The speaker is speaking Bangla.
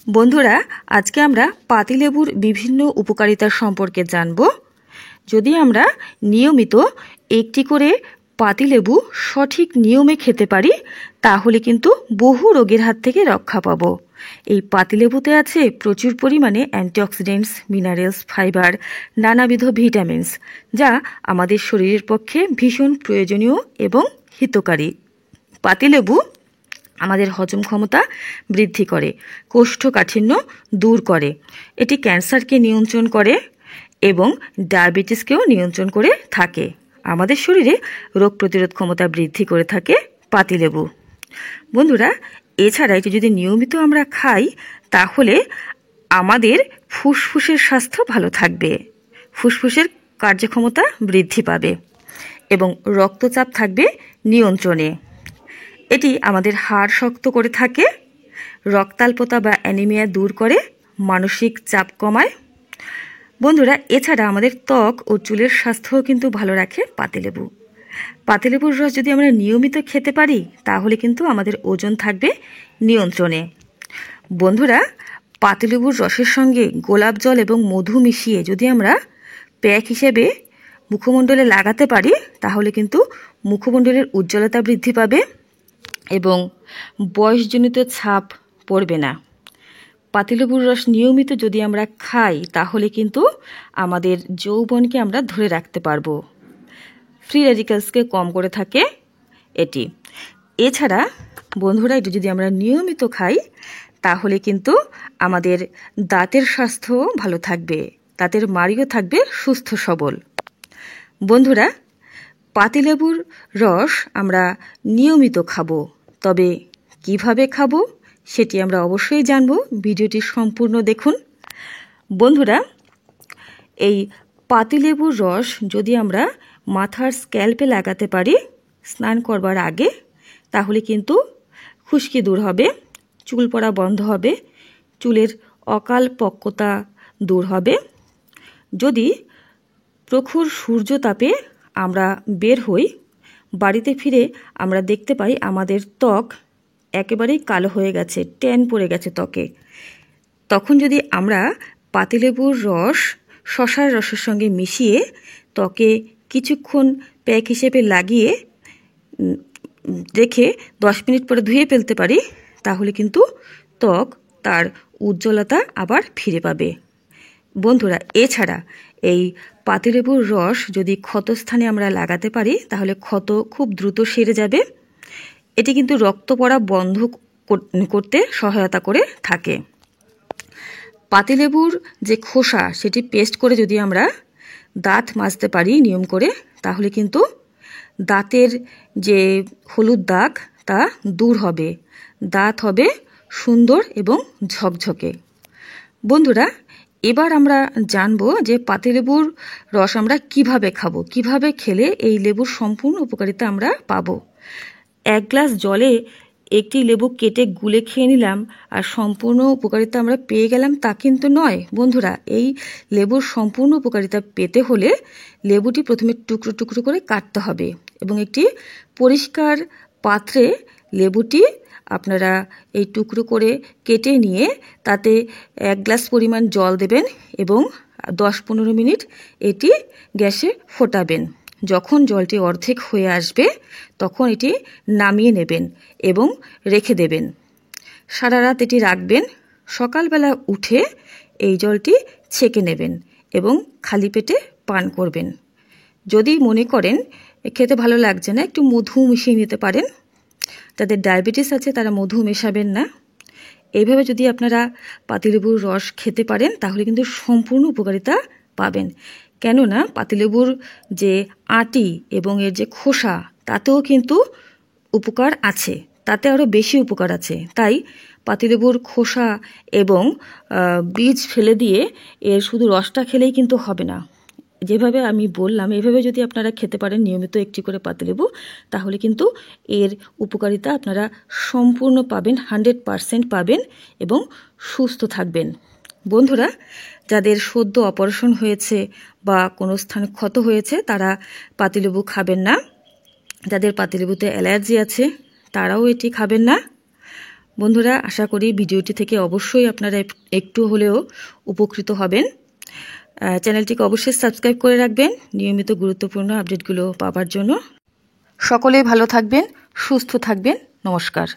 বন্ধুরা, আজকে আমরা পাতিলেবুর বিভিন্ন উপকারিতা সম্পর্কে জানব। যদি আমরা নিয়মিত একটি করে পাতিলেবু সঠিক নিয়মে খেতে পারি, তাহলে কিন্তু বহু রোগের হাত থেকে রক্ষা পাব। এই পাতিলেবুতে আছে প্রচুর পরিমাণে অ্যান্টিঅক্সিডেন্টস, মিনারেলস, ফাইবার, নানাবিধ ভিটামিনস, যা আমাদের শরীরের পক্ষে ভীষণ প্রয়োজনীয় এবং হিতকারী। পাতিলেবু আমাদের হজম ক্ষমতা বৃদ্ধি করে, কোষ্ঠকাঠিন্য দূর করে, এটি ক্যান্সারকে নিয়ন্ত্রণ করে এবং ডায়াবেটিসকেও নিয়ন্ত্রণ করে থাকে। আমাদের শরীরে রোগ প্রতিরোধ ক্ষমতা বৃদ্ধি করে থাকে পাতিলেবু। বন্ধুরা, এছাড়া এটি যদি নিয়মিত আমরা খাই, তাহলে আমাদের ফুসফুসের স্বাস্থ্য ভালো থাকবে, ফুসফুসের কার্যক্ষমতা বৃদ্ধি পাবে এবং রক্তচাপ থাকবে নিয়ন্ত্রণে। এটি আমাদের হাড় শক্ত করে থাকে, রক্তাল্পতা বা অ্যানিমিয়া দূর করে, মানসিক চাপ কমায়। বন্ধুরা, এছাড়া আমাদের ত্বক ও চুলের স্বাস্থ্যও কিন্তু ভালো রাখে পাতিলেবু। পাতিলেবুর রস যদি আমরা নিয়মিত খেতে পারি, তাহলে কিন্তু আমাদের ওজন থাকবে নিয়ন্ত্রণে। বন্ধুরা, পাতিলেবুর রসের সঙ্গে গোলাপ জল এবং মধু মিশিয়ে যদি আমরা প্যাক হিসেবে মুখমণ্ডলে লাগাতে পারি, তাহলে কিন্তু মুখমণ্ডলের উজ্জ্বলতা বৃদ্ধি পাবে এবং বয়সজনিত ছাপ পড়বে না। পাতিলেবুর রস নিয়মিত যদি আমরা খাই, তাহলে কিন্তু আমাদের যৌবনকে আমরা ধরে রাখতে পারবো। ফ্রি রেডিক্যালসকে কম করে থাকে এটি। এছাড়া বন্ধুরা, এটি যদি আমরা নিয়মিত খাই, তাহলে কিন্তু আমাদের দাঁতের স্বাস্থ্য ভালো থাকবে, দাঁতের মাড়িও থাকবে সুস্থ সবল। বন্ধুরা, পাতিলেবুর রস আমরা নিয়মিত খাবো, তবে কিভাবে খাবো সেটি আমরা অবশ্যই জানব। ভিডিওটি সম্পূর্ণ দেখুন। বন্ধুরা, এই পাতিলেবুর রস যদি আমরা মাথার স্ক্যাল্পে লাগাতে পারি স্নান করবার আগে, তাহলে কিন্তু খুশকি দূর হবে, চুল পড়া বন্ধ হবে, চুলের অকাল পক্কতা দূর হবে। যদি প্রখর সূর্যতাপে আমরা বের হই, বাড়িতে ফিরে আমরা দেখতে পাই আমাদের ত্বক একেবারেই কালো হয়ে গেছে, ট্যান পড়ে গেছে ত্বকে, তখন যদি আমরা পাতিলেবুর রস শসার রসের সঙ্গে মিশিয়ে ত্বকে কিছুক্ষণ প্যাক হিসেবে লাগিয়ে রেখে 10 মিনিট পরে ধুয়ে ফেলতে পারি, তাহলে কিন্তু ত্বক তার উজ্জ্বলতা আবার ফিরে পাবে। বন্ধুরা, এছাড়া এই পাতিলেবুর রস যদি ক্ষতস্থানে আমরা লাগাতে পারি, তাহলে ক্ষত খুব দ্রুত সেরে যাবে। এটি কিন্তু রক্ত পড়া বন্ধ করতে সহায়তা করে থাকে। পাতিলেবুর যে খোসা, সেটি পেস্ট করে যদি আমরা দাঁত মাজতে পারি নিয়ম করে, তাহলে কিন্তু দাঁতের যে হলুদ দাগ তা দূর হবে, দাঁত হবে সুন্দর এবং ঝকঝকে। বন্ধুরা, এবার আমরা জানব যে পাতিলেবুর রস আমরা কিভাবে খাবো, কিভাবে খেলে এই লেবুর সম্পূর্ণ উপকারিতা আমরা পাবো। 1 গ্লাস জলে একটি লেবু কেটে গুলে খেয়ে নিলাম আর সম্পূর্ণ উপকারিতা আমরা পেয়ে গেলাম, তা কিন্তু নয়। বন্ধুরা, এই লেবুর সম্পূর্ণ উপকারিতা পেতে হলে লেবুটি প্রথমে টুকরো টুকরো করে কাটতে হবে এবং একটি পরিষ্কার পাত্রে লেবুটি আপনারা এই টুকরো করে কেটে নিয়ে তাতে 1 গ্লাস পরিমাণ জল দেবেন এবং 10-15 মিনিট এটি গ্যাসে ফোটাবেন। যখন জলটি অর্ধেক হয়ে আসবে, তখন এটি নামিয়ে নেবেন এবং রেখে দেবেন। সারা রাত এটি রাখবেন। সকালবেলা উঠে এই জলটি ছেঁকে নেবেন এবং খালি পেটে পান করবেন। যদি মনে করেন খেতে ভালো লাগছে না, একটু মধু মিশিয়ে নিতে পারেন। যাদের ডায়াবেটিস আছে তারা মধু মেশাবেন না। এইভাবে যদি আপনারা পাতিলেবুর রস খেতে পারেন, তাহলে কিন্তু সম্পূর্ণ উপকারিতা পাবেন। কেননা পাতিলেবুর যে আঁটি এবং এর যে খোসা, তাতেও কিন্তু উপকার আছে, তাতে আরও বেশি উপকার আছে। তাই পাতিলেবুর খোসা এবং বীজ ফেলে দিয়ে এর শুধু রসটা খেলেই কিন্তু হবে না। যেভাবে আমি বললাম, এভাবে যদি আপনারা খেতে পারেন নিয়মিত একটি করে পাতিলেবু, তাহলে কিন্তু এর উপকারিতা আপনারা সম্পূর্ণ পাবেন, 100% পাবেন এবং সুস্থ থাকবেন। বন্ধুরা, যাদের সদ্য অপারেশন হয়েছে বা কোনো স্থানে ক্ষত হয়েছে, তারা পাতিলেবু খাবেন না। যাদের পাতিলেবুতে অ্যালার্জি আছে, তারাও এটি খাবেন না। বন্ধুরা, আশা করি ভিডিওটি থেকে অবশ্যই আপনারা একটু হলেও উপকৃত হবেন। চ্যানেলটিকে অবশ্যই সাবস্ক্রাইব করে রাখবেন নিয়মিত গুরুত্বপূর্ণ আপডেটগুলো পাওয়ার জন্য। সকলেই ভালো থাকবেন, সুস্থ থাকবেন। নমস্কার।